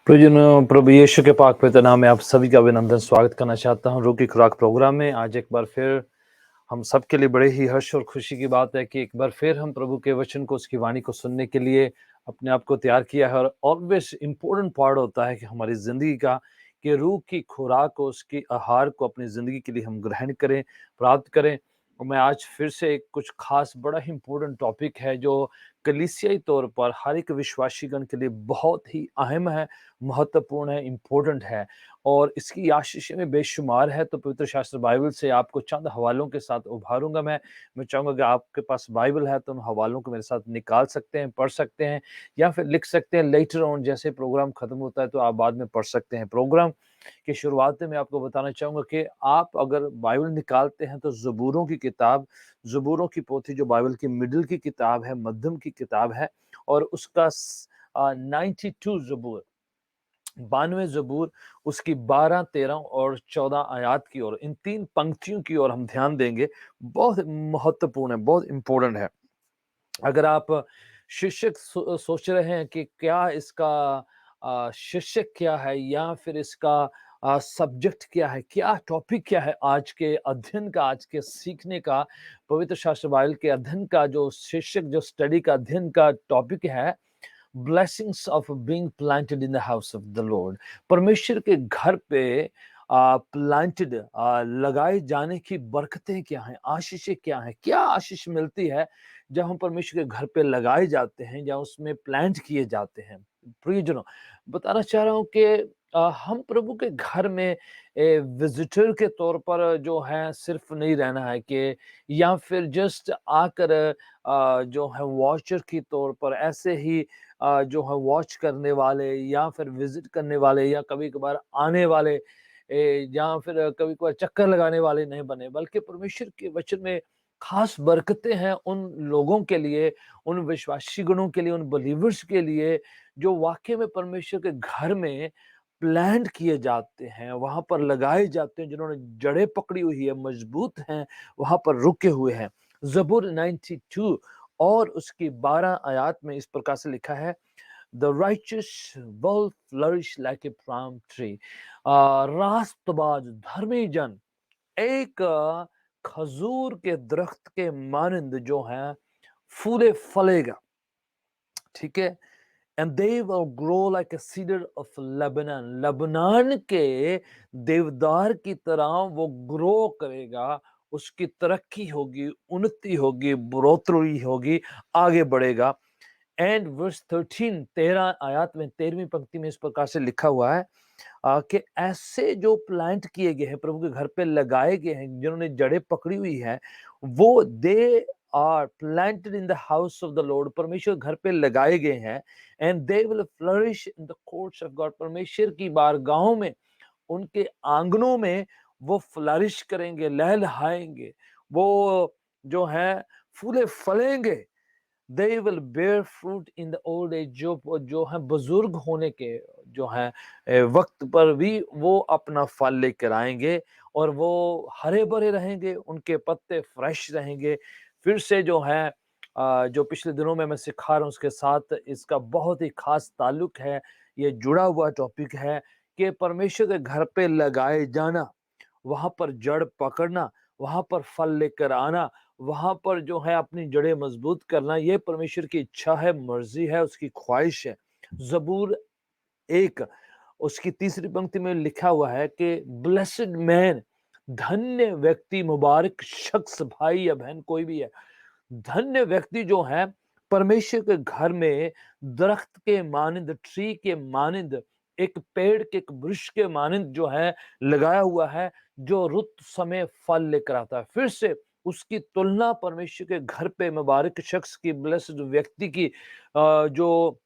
प्रियजनों, प्रभु यीशु के पाक पवित्र नाम में आप सभी का अभिनंदन स्वागत करना चाहता हूँ। रूह की खुराक प्रोग्राम में आज एक बार फिर हम सबके लिए बड़े ही हर्ष और खुशी की बात है कि एक बार फिर हम प्रभु के वचन को, उसकी वाणी को सुनने के लिए अपने आप को तैयार किया है। और ऑलवेज इम्पोर्टेंट पार्ट होता है कि हमारी ज़िंदगी का, कि रूह की खुराक को, उसकी आहार को अपनी ज़िंदगी के लिए हम ग्रहण करें, प्राप्त करें। और मैं आज फिर से एक कुछ खास बड़ा ही इम्पोर्टेंट टॉपिक है जो कलीसियाई तौर पर हर एक विश्वासीगण के लिए बहुत ही अहम है, महत्वपूर्ण है, इम्पोर्टेंट है और इसकी आशीषें में बेशुमार है। तो पवित्र शास्त्र बाइबल से आपको चंद हवालों के साथ उभारूंगा। मैं चाहूंगा कि आपके पास बाइबल है तो उन हवालों को मेरे साथ निकाल सकते हैं, पढ़ सकते हैं या फिर लिख सकते हैं। लेटर ऑन जैसे प्रोग्राम खत्म होता है तो आप बाद में पढ़ सकते हैं। प्रोग्राम की शुरुआत में मैं आपको बताना चाहूंगा कि आप अगर बाइबल निकालते हैं तो ज़बूरों की किताब, ज़बूरों की पोथी जो बाइबल की मिडिल की किताब है, मध्यम की किताब है, और उसका 92 ज़बूर, 92 ज़बूर, उसकी 12, 13 और 14 आयात की ओर, इन 3 पंक्तियों की ओर हम ध्यान देंगे। बहुत महत्वपूर्ण है, बहुत इम्पोर्टेंट है। अगर आप शीर्षक सोच रहे हैं कि क्या इसका शीर्षक क्या है या फिर इसका सब्जेक्ट क्या है, क्या टॉपिक क्या है आज के अध्ययन का, आज के सीखने का, पवित्र शास्त्र बाइबल के अध्ययन का जो शीर्षक, जो स्टडी का अध्ययन का टॉपिक है, blessings of being planted in the house of the Lord. परमेश्वर के घर पे प्लांटेड, लगाए जाने की बरकतें क्या हैं, आशीषें क्या हैं, क्या आशीष मिलती है जब हम परमेश्वर के घर पे लगाए जाते हैं या उसमें प्लांट किए जाते हैं। प्रियजनों, बताना चाह रहा हूँ कि हम प्रभु के घर में विजिटर के तौर पर जो है सिर्फ नहीं रहना है, कि या फिर जस्ट आकर जो है वॉचर के तौर पर ऐसे ही जो है वॉच करने वाले या फिर विजिट करने वाले या कभी कभार आने वाले, या फिर कभी कभार चक्कर लगाने वाले नहीं बने, बल्कि परमेश्वर के वचन में खास बरकतें हैं उन लोगों के लिए, उन विश्वासी गणों के लिए, उन बिलीवर्स के लिए जो वाकई में परमेश्वर के घर में प्लांट किए जाते हैं, वहां पर लगाए जाते हैं, जिन्होंने जड़ें पकड़ी हुई है, मजबूत हैं, वहां पर रुके हुए हैं। जबूर 92 और उसकी 12 आयात में इस प्रकार से लिखा है, The righteous will flourish like a palm tree. रास्तबाज धर्मी जन एक खजूर के दरख्त के मानंद जो है फूले फलेगा। ठीक है। And they will grow like a cedar of Lebanon, Lebanon के देवदार की तरह वो ग्रो करेगा, उसकी तरक्की होगी, उन्नति होगी, बढ़ोतरी होगी, आगे बढ़ेगा। एंड वर्स 13, 13 आयत में, 13वीं पंक्ति में इस प्रकार से लिखा हुआ है कि ऐसे जो प्लांट किए गए हैं, प्रभु के घर पे लगाए गए हैं, जिन्होंने जड़ें पकड़ी हुई है, वो they are planted in the house of the Lord, परमेश्वर घर पे लगाए गए हैं। And they will flourish in the courts of God, परमेश्वर की बारगाहों में, उनके आंगनों में वो फ्लरिश करेंगे, लहलहाएंगे, वो जो है फूले फलेंगे। They will bear fruit in the old age, जो है बुजुर्ग होने के जो है वक्त पर भी वो अपना फल लेकर आएंगे और वो हरे भरे रहेंगे, उनके पत्ते फ्रेश रहेंगे। फिर से जो है जो पिछले दिनों में मैं सिखा रहा हूँ उसके साथ इसका बहुत ही खास ताल्लुक है, ये जुड़ा हुआ टॉपिक है कि परमेश्वर के घर पे लगाए जाना, वहां पर जड़ पकड़ना, वहां पर फल लेकर आना, वहां पर जो है अपनी जड़ें मजबूत करना, ये परमेश्वर की इच्छा है, मर्जी है, उसकी ख्वाहिश है। जबूर 1 उसकी तीसरी पंक्ति में लिखा हुआ है कि ब्लेसड मैन, धन्य व्यक्ति, मुबारक शख्स, भाई या बहन कोई भी है, धन्य व्यक्ति जो है परमेश्वर के घर में दरख्त के मानंद, ट्री के मानंद, एक पेड़ के, एक वृक्ष के मानंद जो है लगाया हुआ है, जो रुत समय फल लेकर आता है। फिर से उसकी तुलना परमेश्वर के घर पे मुबारक शख्स की, ब्लेस्ड व्यक्ति की, जो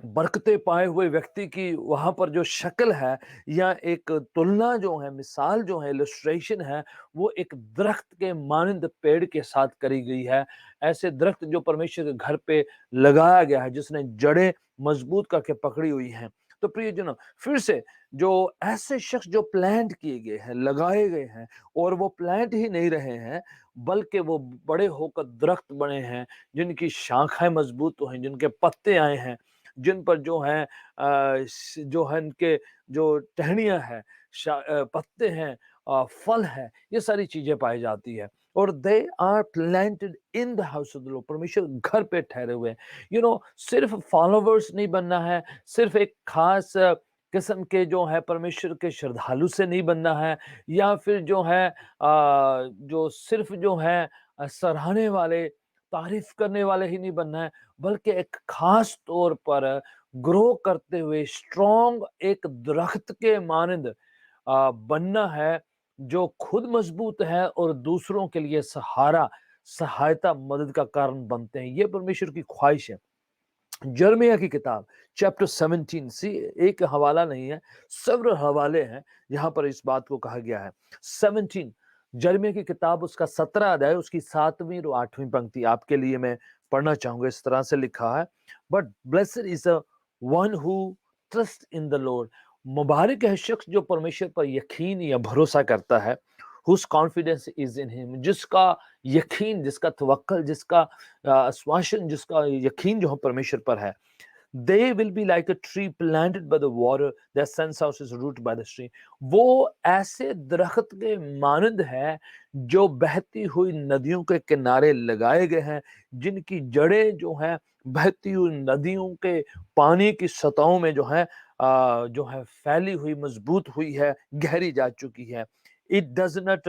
बरकते पाए हुए व्यक्ति की वहां पर जो शक्ल है, या एक तुलना जो है, मिसाल जो है, इलस्ट्रेशन है, वो एक दरख्त के मानंद पेड़ के साथ करी गई है। ऐसे दरख्त जो परमेश्वर के घर पे लगाया गया है, जिसने जड़ें मजबूत करके पकड़ी हुई हैं। तो प्रियजनों, फिर से जो ऐसे शख्स जो प्लांट किए गए हैं, लगाए गए हैं, और वो प्लांट ही नहीं रहे हैं, बल्कि वो बड़े होकर दरख्त बने हैं, जिनकी शाखाएं मजबूत हैं, जिनके पत्ते आए हैं, जिन पर जो है जो है इनके जो टहनियाँ हैं, पत्ते हैं, फल है, ये सारी चीजें पाई जाती है। और they are planted in the house of the Lord, परमेश्वर घर पे ठहरे हुए हैं। सिर्फ फॉलोवर्स नहीं बनना है, सिर्फ एक खास किस्म के जो है परमेश्वर के श्रद्धालु से नहीं बनना है, या फिर जो है जो सिर्फ जो है सराहने वाले, तारीफ करने वाले ही नहीं बनना है, बल्कि एक खास तौर पर ग्रो करते हुए स्ट्रॉन्ग एक दरख्त के मानंद बनना है, जो खुद मजबूत है और दूसरों के लिए सहायता, मदद का कारण बनते हैं। ये परमेश्वर की ख्वाहिश है। जर्मिया की किताब चैप्टर 17, सी एक हवाला नहीं है, सेवरल हवाले हैं जहां पर इस बात को कहा गया है। 17 जर्मिया की किताब, उसका 17 अध्याय, उसकी 7वीं और 8वीं पंक्ति आपके लिए मैं पढ़ना चाहूंगा। इस तरह से लिखा है, but blessed is the one who trust in the Lord, मुबारक है शख्स जो परमेश्वर पर यकीन या भरोसा करता है। Whose confidence is in him, जिसका यकीन, जिसका तवक्कल, जिसका आश्वासन, जिसका यकीन जो है परमेश्वर पर है। They will be like a tree planted by the water that sends out its root by the stream. वो ऐसे दरख्त के मानंद है जो बहती हुई नदियों के किनारे लगाए गए हैं, जिनकी जड़ें जो हैं बहती हुई नदियों के पानी की सतहों में जो है फैली हुई, मजबूत हुई है, गहरी जा चुकी है। It does not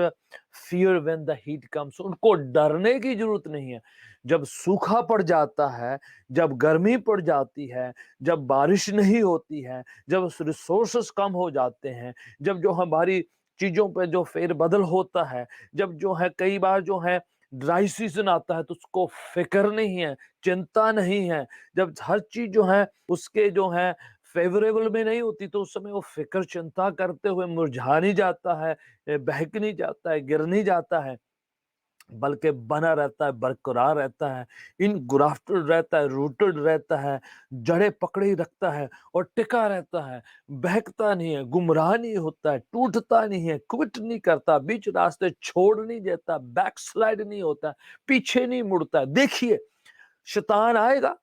fear when the heat comes, उनको डरने की जरूरत नहीं है। जब सूखा पड़ जाता है, जब गर्मी पड़ जाती है, जब बारिश नहीं होती है, जब रिसोर्सेस कम हो जाते हैं, जब जो हमारी चीजों पे जो फेरबदल होता है, जब जो है कई बार जो है ड्राई सीजन आता है, तो उसको फिक्र नहीं है, चिंता नहीं है। जब हर चीज जो है उसके जो है फेवरेबल में नहीं होती, तो उस समय वो फिक्र चिंता करते हुए मुरझा नहीं जाता है, बहक नहीं जाता है, गिर नहीं जाता है, बल्कि बना रहता है, बरकरार रहता है, इन ग्राफ्टेड रहता है, रूटेड रहता है, जड़ें पकड़े ही रखता है और टिका रहता है, बहकता नहीं है, गुमराह नहीं होता है, टूटता नहीं है, क्विट नहीं करता, बीच रास्ते छोड़ नहीं देता, बैकस्लाइड नहीं होता, पीछे नहीं मुड़ता। देखिए, शैतान आएगा,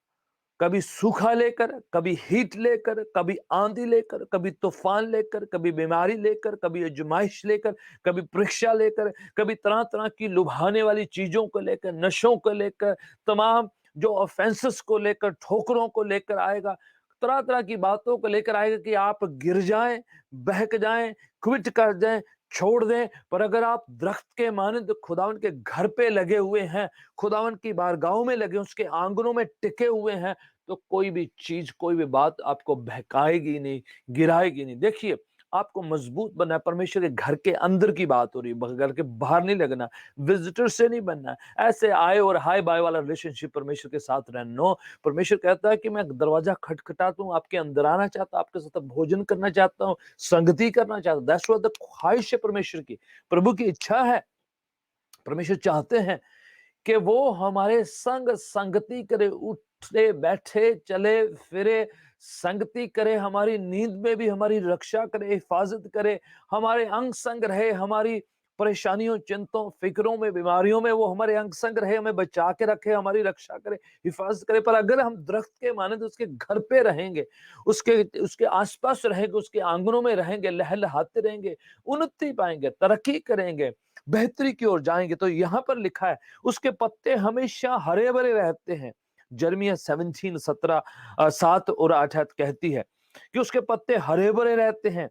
कभी सूखा लेकर, कभी हीट लेकर, कभी आंधी लेकर, कभी तूफान लेकर, कभी बीमारी लेकर, कभी आजमाइश लेकर, कभी परीक्षा लेकर, कभी तरह तरह की लुभाने वाली चीजों को लेकर, नशों को लेकर, तमाम जो ऑफेंसेस को लेकर, ठोकरों को लेकर आएगा, तरह तरह की बातों को लेकर आएगा कि आप गिर जाएं, बहक जाएं, क्विट कर जाएं, छोड़ दें। पर अगर आप दरख्त के मानंद खुदावन के घर पे लगे हुए हैं, खुदावन की बारगाहों में लगे, उसके आंगनों में टिके हुए हैं, तो कोई भी चीज, कोई भी बात आपको बहकाएगी नहीं, गिराएगी नहीं। देखिए, आपको मजबूत बनना है। परमेश्वर के घर के अंदर की बात हो रही है, घर के बाहर नहीं लगना, विजिटर से नहीं बनना है। ऐसे आए और हाय बाय वाला रिलेशनशिप परमेश्वर के साथ रहना। नो, परमेश्वर कहता है कि मैं दरवाजा खटखटाता हूँ, आपके अंदर आना चाहता हूँ, आपके साथ भोजन करना चाहता हूँ, संगति करना चाहता हूँ। दैट्स व्हाट द ख्वाहिश है परमेश्वर की, प्रभु की इच्छा है। परमेश्वर चाहते हैं कि वो हमारे संग संगति करे, उठे बैठे चले फिरे संगति करे, हमारी नींद में भी हमारी रक्षा करे, हिफाजत करे, हमारे अंग संग रहे, हमारी परेशानियों, चिंताओं, फिक्रों में, बीमारियों में वो हमारे अंग संग रहे, हमें बचा के रखे, हमारी रक्षा करे, हिफाजत करे। पर अगर हम दरख्त के मानंद उसके घर पे रहेंगे, उसके उसके आसपास रहेंगे, उसके आंगनों में रहेंगे, लहलहाते रहेंगे, उन्नति पाएंगे, तरक्की करेंगे, बेहतरी की ओर जाएंगे, तो यहाँ पर लिखा है उसके पत्ते हमेशा हरे भरे रहते हैं। जर्मिया 17 17 7 और 8 कहती है कि उसके पत्ते हरे भरे रहते हैं,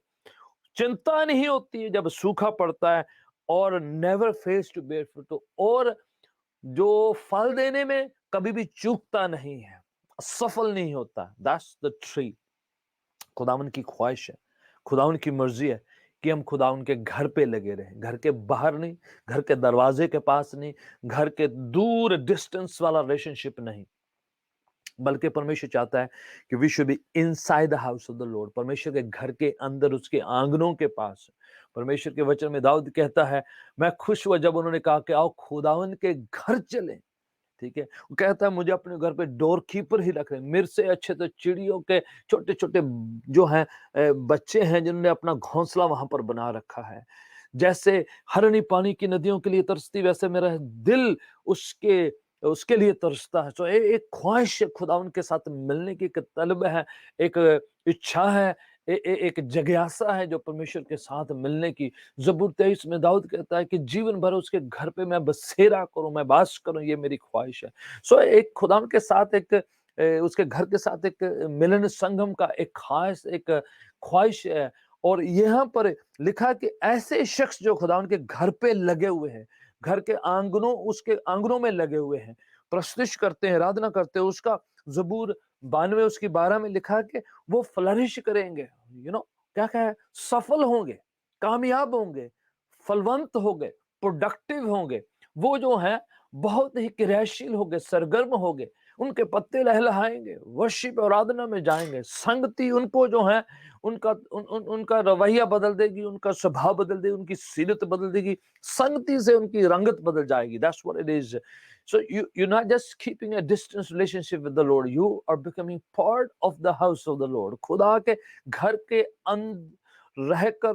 चिंता नहीं होती है जब सूखा पड़ता है, और never fails to bear fruit, और जो फल देने में कभी भी चूकता नहीं है, सफल नहीं होता। That's the tree. खुदावन की ख्वाहिश है, खुदावन की मर्जी है कि हम खुदावन के घर पे लगे रहें, घर के बाहर नहीं, घर के दरवाजे के पास नहीं, घर के दूर डिस्टेंस वाला रिलेशनशिप नहीं, बल्कि परमेश्वर चाहता है कि we should be inside the house of the Lord, परमेश्वर के घर के अंदर, उसके आंगनों के पास। परमेश्वर के वचन में दाऊद कहता है, मैं खुश हुआ जब उन्होंने कहा कि आओ खुदावन के घर चलें। ठीक है, वो कहता है मुझे अपने घर पे डोर कीपर ही रख रहे, मेरे से अच्छे तो चिड़ियों के छोटे छोटे जो हैं बच्चे हैं, जिन्होंने अपना घोंसला वहां पर बना रखा है। जैसे हरनी पानी की नदियों के लिए तरसती, वैसे मेरा दिल उसके उसके लिए तरसता है। तो एक ख्वाहिश है खुदावंद के साथ मिलने की, एक तलब है, एक इच्छा है, एक जिज्ञासा है जो परमेश्वर के साथ मिलने की। ज़बूर 23 में दाऊद कहता है कि जीवन भर उसके घर पे मैं बसेरा करूँ, मैं वास करूँ, ये मेरी ख्वाहिश है। सो एक खुदावंद के साथ एक उसके घर के साथ एक मिलन संगम का एक खास एक ख्वाहिश है। और यहाँ पर लिखा कि ऐसे शख्स जो खुदावंद के घर पे लगे हुए हैं, घर के आंगनों उसके आंगनों में लगे हुए हैं, प्रस्तुति करते हैं, आराधना करते हैं, उसका ज़बूर 92 उसकी 12 में लिखा कि वो फ्लरिश करेंगे, क्या क्या है, सफल होंगे, कामयाब होंगे, फलवंत होंगे, प्रोडक्टिव होंगे। वो जो है बहुत ही क्रियाशील होंगे, सरगर्म होंगे, उनके पत्ते लहलहाएंगे, वर्शिप और आराधना में जाएंगे। संगति उनको जो है उनका रवैया बदल देगी, उनका स्वभाव बदल देगी, उनकी सीरत बदल देगी, संगति से उनकी रंगत बदल जाएगी। That's what it is. So you're not just keeping a distance relationship with the Lord, you are becoming part of the house of the Lord. खुदा के घर के अंदर रहकर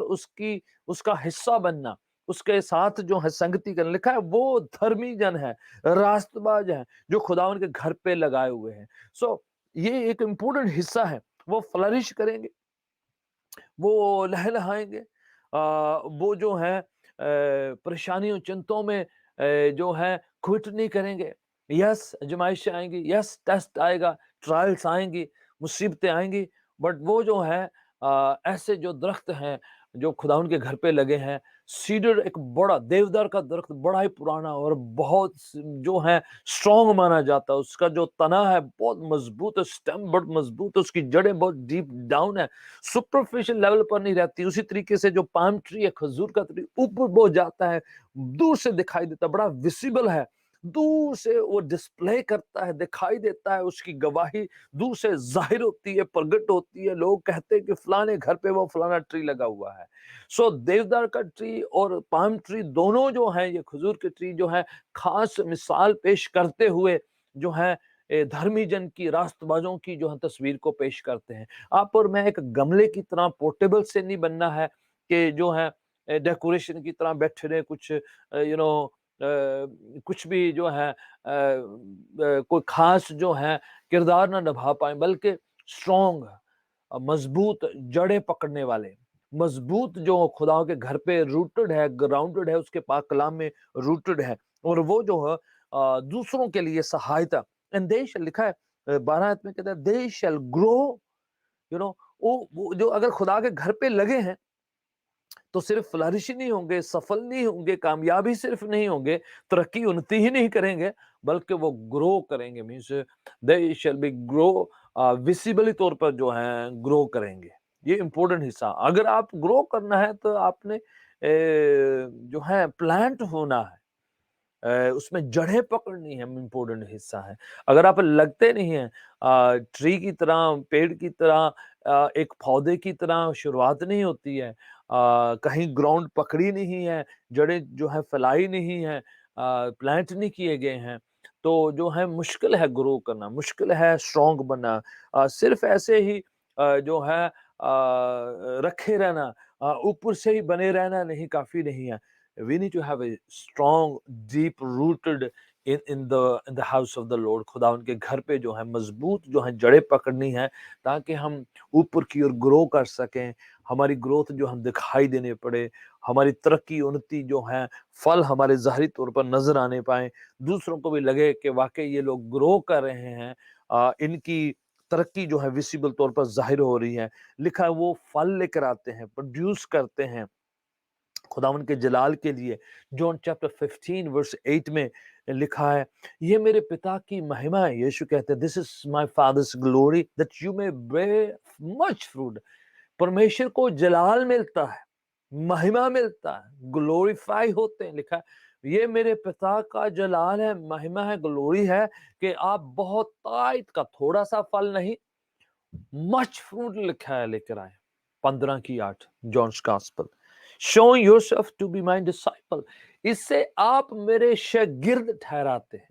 उसका हिस्सा बनना, उसके साथ जो है संगति करना। लिखा है वो धर्मी जन है, रास्तबाज है, जो खुदावन के घर पे लगाए हुए हैं। सो ये एक इंपॉर्टेंट हिस्सा है। वो फ्लरिश करेंगे, वो लहलहाएंगे, वो जो है परेशानियों चिंताओं में जो है क्विट नहीं करेंगे। यस, आजमाइशें आएंगी, यस टेस्ट आएगा, ट्रायल्स आएंगी, मुसीबतें आएंगी, बट वो जो है ऐसे जो दरख्त हैं जो खुदाउन के घर पे लगे हैं। सीडर एक बड़ा देवदार का दरख्त, बड़ा ही पुराना और बहुत जो है स्ट्रॉन्ग माना जाता है। उसका जो तना है बहुत मजबूत है, स्टेम बहुत मजबूत है, उसकी जड़ें बहुत डीप डाउन है, सुपरफिशियल लेवल पर नहीं रहती। उसी तरीके से जो पाम ट्री है, खजूर का ट्री, ऊपर बहुत जाता है, दूर से दिखाई देता, बड़ा विजिबल है, दूर से वो डिस्प्ले करता है, दिखाई देता है, उसकी गवाही दूर से जाहिर होती है, प्रकट होती है। लोग कहते हैं कि फलाने घर पे वो फलाना ट्री लगा हुआ है। सो देवदार का ट्री और पाम ट्री दोनों जो है, ये खजूर के ट्री जो है, खास मिसाल पेश करते हुए जो है धर्मी जन की, रास्तबाजों की जो है तस्वीर को पेश करते हैं। आप और मैं एक गमले की तरह पोर्टेबल से नहीं बनना है कि जो है डेकोरेशन की तरह बैठे रहे, कुछ कुछ भी जो है कोई खास जो है किरदार ना निभा पाए, बल्कि स्ट्रॉन्ग, मजबूत जड़ें पकड़ने वाले, मजबूत जो खुदा के घर पे रूटेड है, ग्राउंडेड है, उसके पाक कलाम में रूटेड है। और वो जो है दूसरों के लिए सहायता। एंड दे शैल, लिखा है 12 आयत में कहता है दे शैल ग्रो, यू नो वो जो अगर खुदा के घर पे लगे हैं तो सिर्फ फ्लरिश ही नहीं होंगे, सफल नहीं होंगे, कामयाबी सिर्फ नहीं होंगे, तरक्की उन्नति ही नहीं करेंगे, बल्कि वो ग्रो करेंगे। Means they shall be grow, visibly तौर पर जो है ग्रो करेंगे। ये इंपॉर्टेंट हिस्सा। अगर आप ग्रो करना है तो आपने जो है प्लांट होना है, उसमें जड़ें पकड़नी है, इम्पोर्टेंट हिस्सा है। अगर आप लगते नहीं हैं ट्री की तरह, पेड़ की तरह, एक पौधे की तरह शुरुआत नहीं होती है, कहीं ग्राउंड पकड़ी नहीं है, जड़ें जो है फैलाई नहीं है, प्लांट नहीं किए गए हैं, तो जो है मुश्किल है ग्रो करना, मुश्किल है स्ट्रॉन्ग बनना। सिर्फ ऐसे ही जो है रखे रहना, ऊपर से ही बने रहना नहीं, काफी नहीं है। We need to have a strong, deep rooted in the house of the Lord. खुदा उनके घर पे जो है मजबूत जो है जड़ें पकड़नी है, ताकि हम ऊपर की ओर ग्रो कर सकें, हमारी ग्रोथ जो हम दिखाई देने पड़े, हमारी तरक्की उन्नति जो है फल हमारे ज़ाहिरी तौर पर नजर आने पाए, दूसरों को भी लगे कि वाकई ये लोग ग्रो कर रहे हैं, इनकी तरक्की जो है विजिबल तौर पर जाहिर हो रही है। लिखा है वो फल लेकर आते हैं, प्रोड्यूस करते हैं खुदावन के जलाल के लिए। जॉन चैप्टर 15 वर्स 8 में लिखा है, ये मेरे पिता की महिमा है। यीशु कहते हैं this is my father's glory that you may bear much fruit. परमेश्वर को जलाल मिलता है, महिमा मिलता है, ग्लोरीफाई होते हैं। लिखा है ये मेरे पिता का जलाल है, महिमा है, ग्लोरी है कि आप बहुत तायत का, थोड़ा सा फल नहीं, मच फ्रूट लिखा है लेकर आए। 15 की 8 John's gospel. Showing yourself to be my disciple, इससे आप मेरे शागिर्द ठहराते हैं।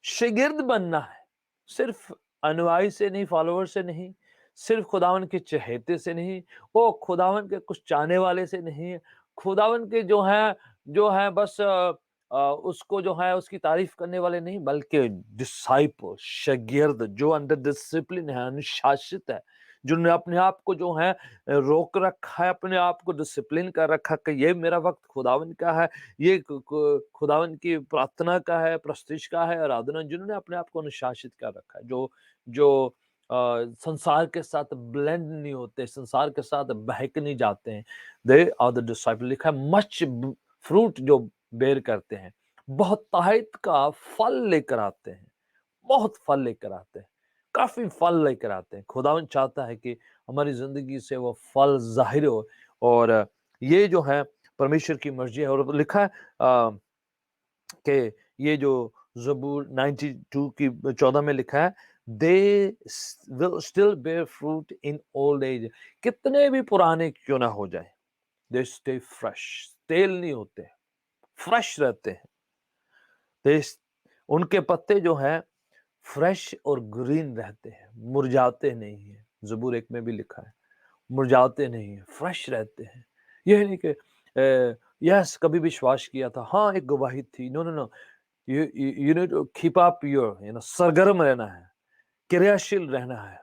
शागिर्द बनना है, सिर्फ अनुयायी से नहीं, फॉलोअर से नहीं, सिर्फ खुदावन के चहेते से नहीं, वो खुदावन के कुछ चाहने वाले से नहीं, खुदावन के जो है बस उसको जो है उसकी तारीफ करने वाले नहीं, बल्कि डिसाइपल, शागिर्द जो अंडर डिसिप्लिन है, अनुशासित है, जिन्होंने अपने आप को जो है रोक रखा है, अपने आप को डिसिप्लिन कर रखा कि ये मेरा वक्त खुदावन का है, ये खुदावन की प्रार्थना का है, प्रस्तिश का है, आराधना, जिन्होंने अपने आप को अनुशासित कर रखा है, जो जो संसार के साथ ब्लेंड नहीं होते, संसार के साथ बहक नहीं जाते हैं। They are the disciple. लिखा है मच फ्रूट जो बेर करते हैं, बहुतायत का फल लेकर आते हैं, बहुत फल लेकर आते हैं, काफी फल लेकर आते हैं। खुदावन चाहता है कि हमारी जिंदगी से वो फल जाहिर हो, और ये जो है परमेश्वर की मर्जी है। और लिखा है कि ये जो ज़बूर 92 की 14 में लिखा है, they will still bear fruit in old age. कितने भी पुराने क्यों ना हो जाए, दे स्टे फ्रेश, तेल नहीं होते, फ्रेश रहते हैं। दे, उनके पत्ते जो हैं फ्रेश और ग्रीन रहते हैं, मुरझाते नहीं है। ज़बूर 1 में भी लिखा है, मुरझाते नहीं है, फ्रेश रहते हैं। यह नहीं कि यस कभी विश्वास किया था, हाँ एक गवाही थी, no no no, you need to keep up your, सरगर्म रहना है, क्रियाशील रहना है,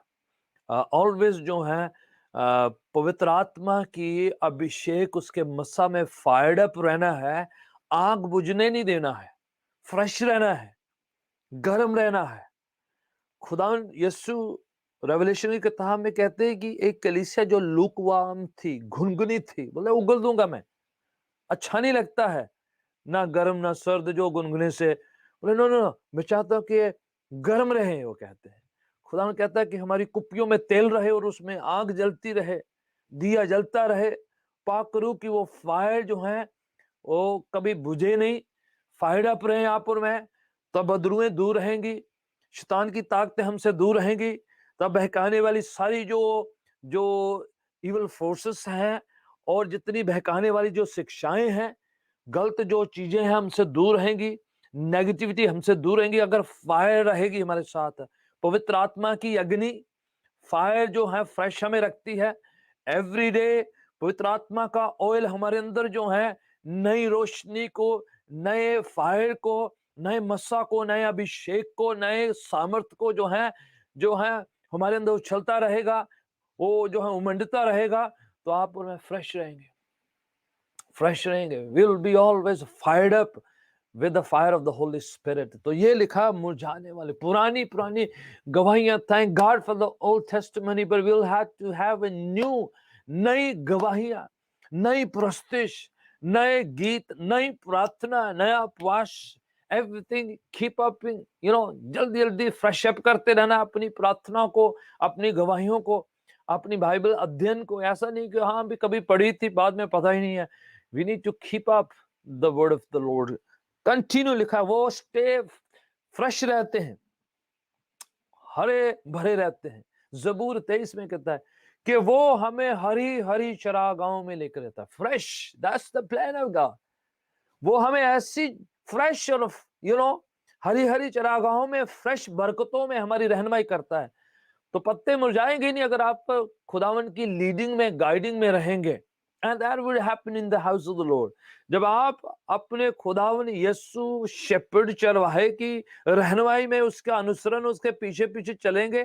ऑलवेज जो है पवित्र आत्मा की अभिषेक, उसके मस्सा में फायर्ड अप रहना है, आग बुझने नहीं देना है, फ्रेश रहना है, गर्म रहना है। खुदावन यीशु रेवलेशन की किताब में कहते हैं कि एक कलीसिया जो लूकवार्म थी, घुनघुनी थी, बोले उगल दूंगा मैं, अच्छा नहीं लगता है, ना गर्म ना सर्द, जो गुनगुने से, बोले नो नो नो, मैं चाहता हूं कि ये गर्म रहे। वो कहते हैं, खुदा कहता है कि हमारी कुप्पियों में तेल रहे और उसमें आग जलती रहे, दिया जलता रहे, पाक करूं कि वो फायर जो है वो कभी बुझे नहीं, फायर अप रहे आप और मैं, तब बदरुएं दूर रहेंगी, शैतान की ताकतें हमसे दूर रहेंगी, तब बहकाने वाली सारी जो जो इवल फोर्सेस हैं, और जितनी बहकाने वाली जो शिक्षाएं हैं, गलत जो चीजें हैं, हमसे दूर रहेंगी, नेगेटिविटी हमसे दूर रहेंगी, अगर फायर रहेगी हमारे साथ। पवित्र आत्मा की अग्नि, फायर जो है फ्रेश हमें रखती है एवरी डे। पवित्र आत्मा का ऑयल हमारे अंदर जो है नई रोशनी को, नए फायर को, नए मस्सा को, नए अभिषेक को, नए सामर्थ को जो है हमारे अंदर उछलता रहेगा, वो जो है उमंडता रहेगा, तो आप और मैं फ्रेश रहेंगे, फ्रेश रहेंगे, will be always fired up with the fire of the Holy Spirit. तो ये लिखा मुरझाने वाले पुरानी पुरानी गवाहियां, thank God for the old testimony, but we will have to have a new, नई गवाहियां, नई प्रस्तिश, नए गीत, नई प्रार्थना, नया उपवास, एवरीथिंग कीप अप, जल्दी जल्दी फ्रेश अप करते रहना अपनी प्रार्थना को, अपनी गवाहियों को, अपनी बाइबल अध्ययन को। ऐसा नहीं कि हाँ भी कभी पढ़ी थी बाद में पता ही नहीं है। We need to keep up the word of the Lord, continue लिखा, वो स्टे फ्रेश रहते हैं, हरे भरे रहते हैं। ज़बूर 23 में कहता है कि वो हमें हरी हरी चरागाहों में लेकर रहता है, fresh, that's the plan of God. वो हमें ऐसी फ्रेश और हरी हरी चरागाहों में, फ्रेश बरकतों में हमारी रहनुमाई करता है। तो पत्ते मुरझाएंगे नहीं अगर आप खुदावन की लीडिंग में, गाइडिंग में रहेंगे। And that will happen in the house of the Lord. जब आप अपने खुदावन यीशु शेपर्ड चरवाहे की रहनुमाई में, उसका अनुसरण, उसके पीछे पीछे चलेंगे,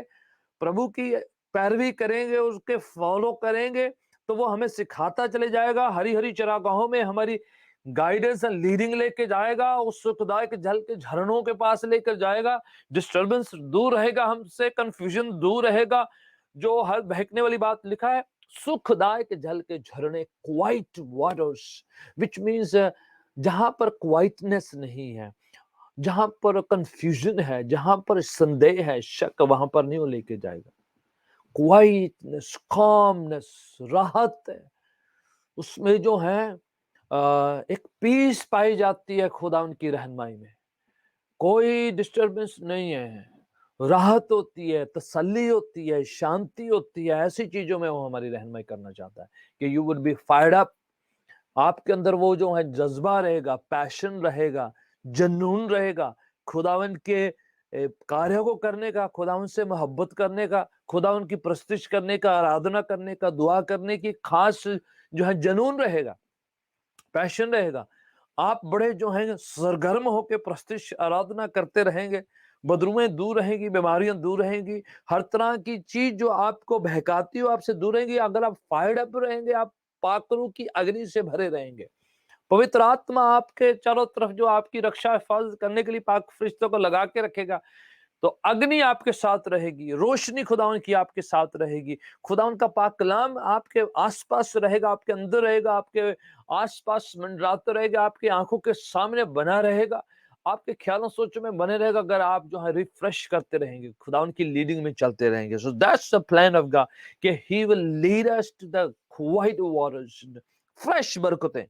प्रभु की पैरवी करेंगे, उसके फॉलो करेंगे, तो वो हमें सिखाता चले जाएगा, हरी हरी चरागाहों में हमारी गाइडेंस एंड लीडिंग लेके जाएगा, उस सुखदायक जल के झरनों के पास लेकर जाएगा। डिस्टर्बेंस दूर रहेगा हमसे, कंफ्यूजन दूर रहेगा। जो हर बहकने वाली बात लिखा है, सुखदायक जल के झरने, क्वाइट वाटर्स, विच मीन्स जहां पर क्वाइटनेस नहीं है, जहां पर कंफ्यूजन है, जहां पर संदेह है, शक, वहां पर नहीं वो लेके जाएगा। क्वाइटनेस, कामनेस, राहत है उसमें, जो है एक पीस पाई जाती है खुदा उनकी रहनुमाई में। कोई डिस्टरबेंस नहीं है, राहत होती है, तसल्ली होती है, शांति होती है। ऐसी चीजों में वो हमारी रहनुमाई करना चाहता है कि you would be fired up. आपके अंदर वो जो है जज्बा रहेगा, पैशन रहेगा, जुनून रहेगा, खुदावन के कार्यों को करने का, खुदावन से मोहब्बत करने का, खुदावन की प्रस्तिश करने का, आराधना करने का, दुआ करने की खास जो है जुनून रहेगा, पैशन रहेगा। आप बड़े जो हैं सरगर्म होकर प्रस्तिश आराधना करते रहेंगे, बदरुएं दूर रहेंगी, बीमारियां दूर रहेंगी, हर तरह की चीज जो आपको बहकाती हो आपसे दूर रहेंगी। अगर आप फायर्ड अप रहेंगे, आप पाकरू की अग्नि से भरे रहेंगे। पवित्र आत्मा आपके चारों तरफ जो आपकी रक्षा हिफाजत करने के लिए पाक फरिश्तों को लगा के रखेगा, तो अग्नि आपके साथ रहेगी, रोशनी खुदावन की आपके साथ रहेगी, खुदावन का पाक कलाम आपके आसपास रहेगा, आपके अंदर रहेगा, आपके आसपास मंडराता रहेगा, आपकी आंखों के सामने बना रहेगा, आपके ख्यालों सोचों में बने रहेगा। अगर आप जो है रिफ्रेश करते रहेंगे, खुदावन की लीडिंग में चलते रहेंगे। So that's the plan of God कि he will lead us to the white waters, fresh बरकतें,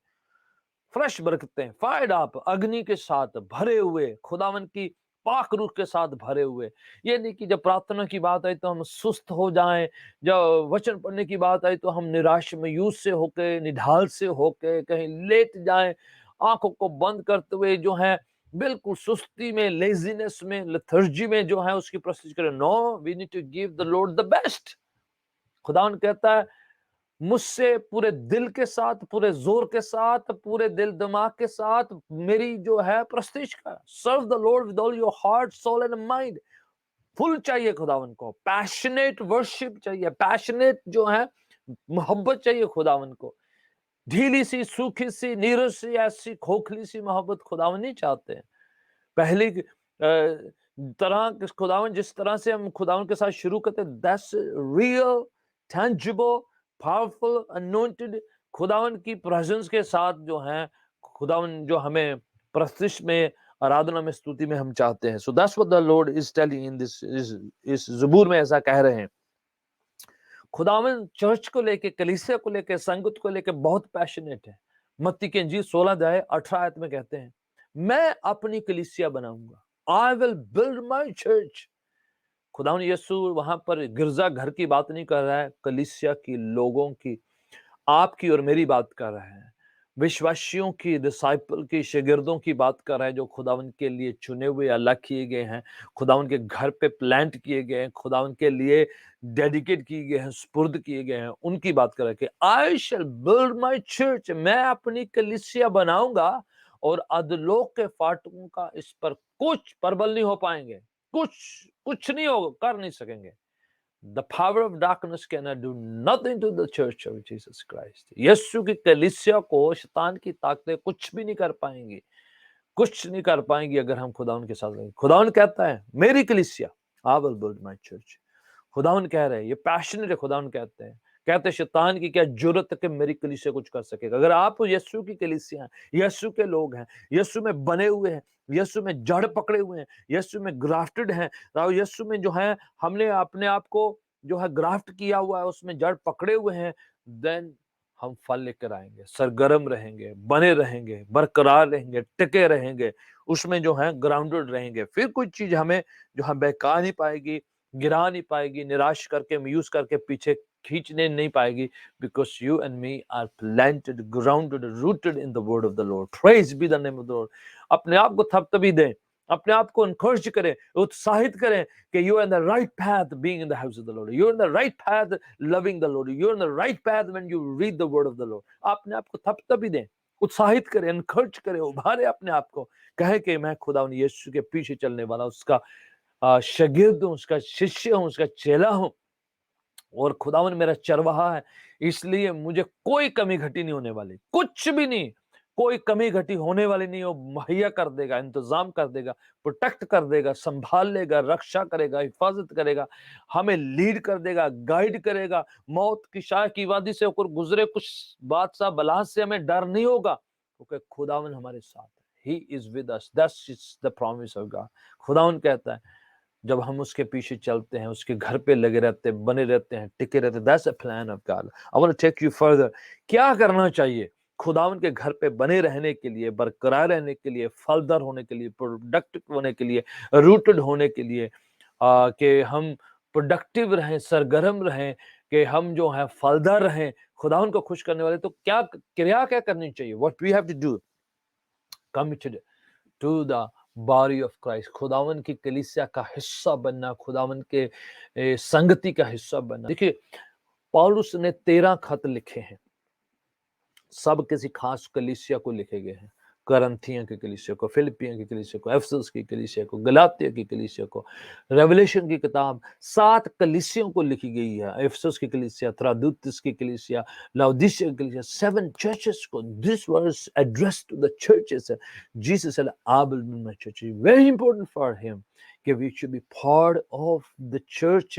फ्रेश बरकतें, फायर्ड अप, अग्नि के साथ भरे हुए, खुदावन की पाक रूह के साथ भरे हुए। ये नहीं कि जब प्रार्थना की बात आई तो हम सुस्त हो जाएं, जब वचन पढ़ने की बात आई तो हम निराश मायूस से होके, निढाल से होके कहीं लेट जाएं, आंखों को बंद करते हुए जो है बिल्कुल सुस्ती में, लेजीनेस में, लेथर्जी में जो है उसकी प्रस्तुति करें। No, we need to give the Lord the best. खुदावन कहता है मुझसे पूरे दिल के साथ, पूरे जोर के साथ, पूरे दिल दिमाग के साथ मेरी जो है प्रस्तिश का serve the Lord with all your heart, soul and mind. Full चाहिए खुदावन को, पैशनेट वर्शिप चाहिए, पैशनेट जो है मोहब्बत चाहिए खुदावन को। ढीली सी, सूखी सी, नीरस सी, ऐसी खोखली सी मोहब्बत खुदावन नहीं चाहते हैं। पहली तरह खुदावन जिस तरह से हम खुदावन के साथ शुरू करते हैं, that's real, tangible, powerful, anointed, खुदावन की प्रेजेंस के साथ जो है खुदावन जो हमें प्रस्तिश में, आराधना में, स्तुति में हम चाहते हैं। So that's what the Lord is telling in this, इस ज़बूर में ऐसा कह रहे हैं। खुदावन चर्च को लेके, कलीसिया को लेके, संगत को लेके बहुत पैशनेट है। मत्ती की इंजील 16 अध्याय 18 आयत में कहते हैं, मैं अपनी कलीसिया बनाऊंगा, I will build my church. खुदावन यीशु वहां पर गिरजा घर की बात नहीं कर रहा है, कलीसिया की, लोगों की, आपकी और मेरी बात कर रहा है, विश्वासियों की, डिसाइपल की, शागिर्दों की बात कर रहा है जो खुदावन के लिए चुने हुए, अलग किए गए हैं, खुदावन के घर पे प्लांट किए गए हैं, खुदावन के लिए डेडिकेट किए गए हैं, सुपुर्द किए गए हैं, उनकी बात कर रहा है कि आई शैल बिल्ड माई चर्च, मैं अपनी कलीसिया बनाऊंगा और अधलोक के फाटकों का इस पर कुछ प्रबल नहीं हो पाएंगे, कुछ कुछ नहीं हो, कर नहीं सकेंगे। The power of darkness cannot do nothing to the church of Jesus Christ. यीशु की कलीसिया को शैतान की ताकतें कुछ भी नहीं कर पाएंगी, कुछ नहीं कर पाएंगी अगर हम खुदावन के साथ रहेंगे। खुदावन कहता है मेरी कलीसिया, I will build my church। खुदावन कह रहे हैं, ये पैशनेट है। खुदावन कहते हैं शैतान की क्या जरूरत है कि मेरी कलीसिया कुछ कर सकेगा। अगर आप यीशु की कलीसिया हैं, यीशु के लोग हैं, यीशु में बने हुए हैं, यीशु में जड़ पकड़े हुए हैं, यीशु में ग्राफ्टेड हैं, यीशु में जो है हमने अपने आप को जो है ग्राफ्ट किया हुआ है, उसमें जड़ पकड़े हुए हैं, देन हम फल लेकर आएंगे, सरगर्म रहेंगे, बने रहेंगे, बरकरार रहेंगे, टिके रहेंगे, उसमें जो है ग्राउंडेड रहेंगे। फिर कोई चीज हमें जो है बहका नहीं पाएगी, गिरा नहीं पाएगी, निराश करके, मायूस करके पीछे खींचने नहीं पाएगी। Because you and me are planted, grounded, rooted in the word of the Lord. Praise be the name of the Lord. अपने आप को थपथपी दें, अपने आप को एनकरेज करें, उत्साहित करें कि you are in the right path being in the house of the Lord, you are in the right path loving the Lord, you are in the right path when you read the word of the Lord. अपने आप को थपथपी दें, उत्साहित करें, encourage करें, उभारे अपने आप को, कहे कि मैं खुदा यीशु के पीछे चलने वाला, उसका शागिर्द हूं, उसका शिष्य हूं, उसका चेला हूं, और खुदावन मेरा चरवाहा है, इसलिए मुझे कोई कमी घटी नहीं होने वाली, कुछ भी नहीं, कोई कमी घटी होने वाली नहीं। वो मुहैया कर देगा, इंतजाम कर देगा, प्रोटेक्ट कर देगा, संभाल लेगा, रक्षा करेगा, हिफाजत करेगा, हमें लीड कर देगा, गाइड करेगा। मौत की शाह की वादी से होकर गुजरे कुछ बादशाह बलास से हमें डर नहीं होगा, क्योंकि खुदावन हमारे साथ है। He is with us. That's the promise of God. खुदावन कहता है जब हम उसके पीछे चलते हैं, उसके घर पे लगे रहते हैं, बने रहते हैं, टिके रहते हैं, that's a plan of God. I want to take you further. क्या करना चाहिए खुदावन के घर पे बने रहने के लिए, बरकरार रहने के लिए, फलदार होने के लिए, प्रोडक्टिव होने के लिए, रूटेड होने के लिए, कि हम प्रोडक्टिव रहें, सरगर्म रहें, कि हम जो है फलदार रहें, खुदावन को खुश करने वाले। तो क्या क्रिया क्या करनी चाहिए? What we have to do? Committed to the body of Christ, खुदावन की कलीसिया का हिस्सा बनना, खुदावन के संगति का हिस्सा बनना। देखिए पौलुस ने 13 खत लिखे हैं, सब किसी खास कलीसिया को लिखे गए हैं। करंथियों की कलीसिया को, फिलिपियों की कलीसिया को, एफेसस की कलीसिया को, गलातिया की कलीसिया को। रेवलेशन की किताब 7 कलीसियों को लिखी गई है। एफेसस की कलीसिया, थ्रादुतिस की कलीसिया, लाउदीसिया की कलीसिया, 7 चर्चेस को this was addressed to the churches. Jesus said, "I will build my church." Very important for him that we should be part of the church,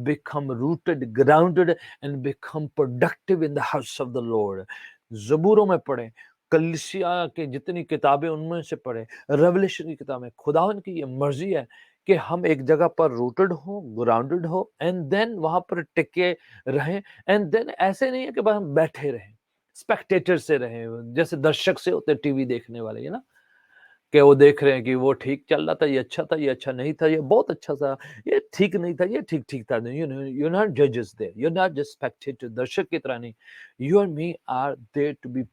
become rooted, grounded, and become productive in the house of the Lord. ज़बूरों में पढ़ें, कलीसिया की जितनी किताबें उनमें से पढ़ें, revelation की किताबें। खुदावन की ये मर्जी है कि हम एक जगह पर रूटेड हो, ग्राउंडेड हो, एंड देन वहां पर टिके रहें। एंड देन ऐसे नहीं है कि बस हम बैठे रहें, स्पेक्टेटर से रहें, जैसे दर्शक से होते टीवी देखने वाले, है ना, कि वो देख रहे हैं कि वो ठीक चल रहा था, ये अच्छा था, ये अच्छा नहीं था, ये बहुत अच्छा था, ये ठीक नहीं था, ये ठीक ठीक था। यू नो, यू नॉट जजेस there, you not just spectator, दर्शक की तरह नहीं। You and me are there to be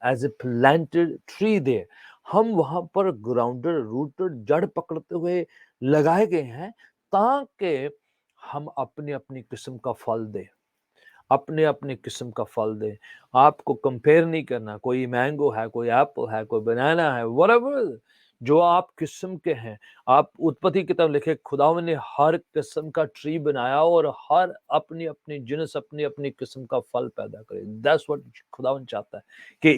as a planted tree there. हम वहां पर ग्राउंडेड, रूटेड, जड़ पकड़ते हुए लगाए गए हैं, ताकि हम अपनी अपनी किस्म का फल दें, अपने अपने किस्म का फल दे। आपको कंपेयर नहीं करना, कोई मैंगो है, कोई एप्पल है, कोई बनाना है, व्हाटएवर जो आप किस्म के हैं। आप उत्पत्ति किताब लिखे, खुदावन ने हर किस्म का ट्री बनाया और हर अपनी अपनी जिनस, अपनी अपनी किस्म का फल पैदा करे। दैट्स व्हाट खुदावन चाहता है कि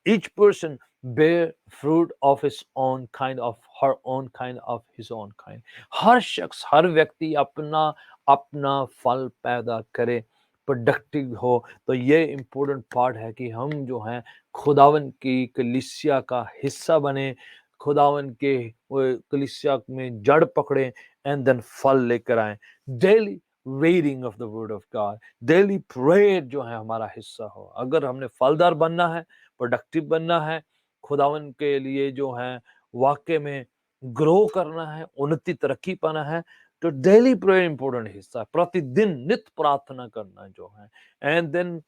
each person bear fruit of his own kind, of her own kind, of his own kind। हर शख्स, हर व्यक्ति अपना अपना फल पैदा करे, प्रोडक्टिव हो। तो ये इम्पोर्टेंट पार्ट है कि हम जो हैं खुदावन की कलीसिया का हिस्सा बने, खुदावन के कलीसिया में जड़ पकड़े, एंड देन फल लेकर आए। Daily reading of the word of God, daily prayer जो है हमारा हिस्सा हो। अगर हमने फलदार बनना है, प्रोडक्टिव बनना है, खुदावन के लिए जो है वाकई में ग्रो करना है, उन्नति तरक्की पाना है, तो डेली प्रेयर इंपॉर्टेंट हिस्सा है। प्रतिदिन नित्य प्रार्थना करना जो है, एंड देन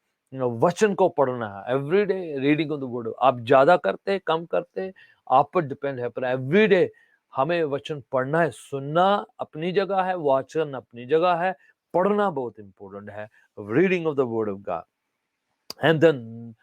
वचन को पढ़ना है, everyday reading of the word. आप ज्यादा करते, कम करते, आप पर डिपेंड है, पर एवरीडे हमें वचन पढ़ना है। सुनना अपनी जगह है, वाचन अपनी जगह है, पढ़ना बहुत इंपॉर्टेंट है। Reading of the word of God, and then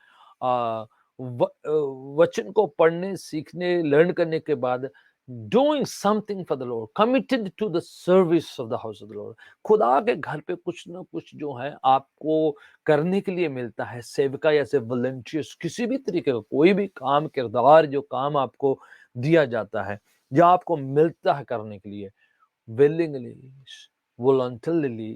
वचन को पढ़ने, सीखने, लर्न करने के बाद doing something for the Lord, committed to the service of the house of the Lord. खुदा के घर पे कुछ ना कुछ जो है आपको करने के लिए मिलता है, सेवका या से वॉलंटियर्स, किसी भी तरीके का कोई भी काम, किरदार, जो काम आपको दिया जाता है या आपको मिलता है करने के लिए, विलिंगली, वॉलंटरली,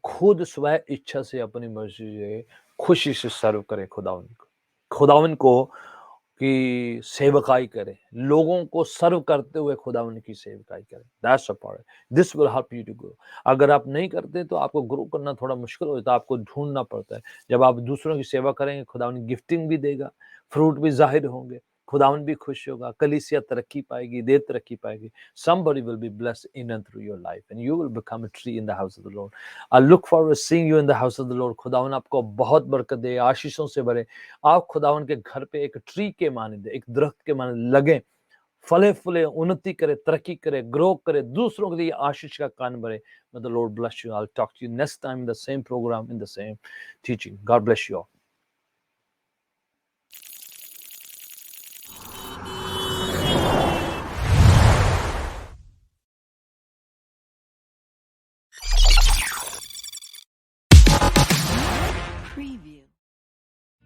खुद स्व इच्छा से, अपनी मर्जी से, खुशी से सर्व करे खुदावन को की सेवकाई करे, लोगों को सर्व करते हुए खुदावन की सेवकाई करे। That's a part, this will help you to grow. अगर आप नहीं करते तो आपको ग्रो करना थोड़ा मुश्किल होता है, आपको ढूंढना पड़ता है। जब आप दूसरों की सेवा करेंगे, खुदावन गिफ्टिंग भी देगा, फ्रूट भी जाहिर होंगे, खुदावन भी खुश होगा, कलीसिया तरक्की पाएगी, देर तरक्की पाएगी। Somebody will be blessed in and through your life, and you will become a tree in the house of the Lord. I look forward to seeing you in the house of the Lord। खुदावन आपको बहुत बरकत दे, आशीषों से भरे। आप खुदावन के घर पे एक ट्री के मानंद, एक दरख्त के मानंद लगे, फले फूले, उन्नति करे, तरक्की करे, ग्रो करे, दूसरों के लिए आशीष का कान भरे। May the Lord bless you। I'll talk to you next time in the same program, in the same teaching। God bless you all।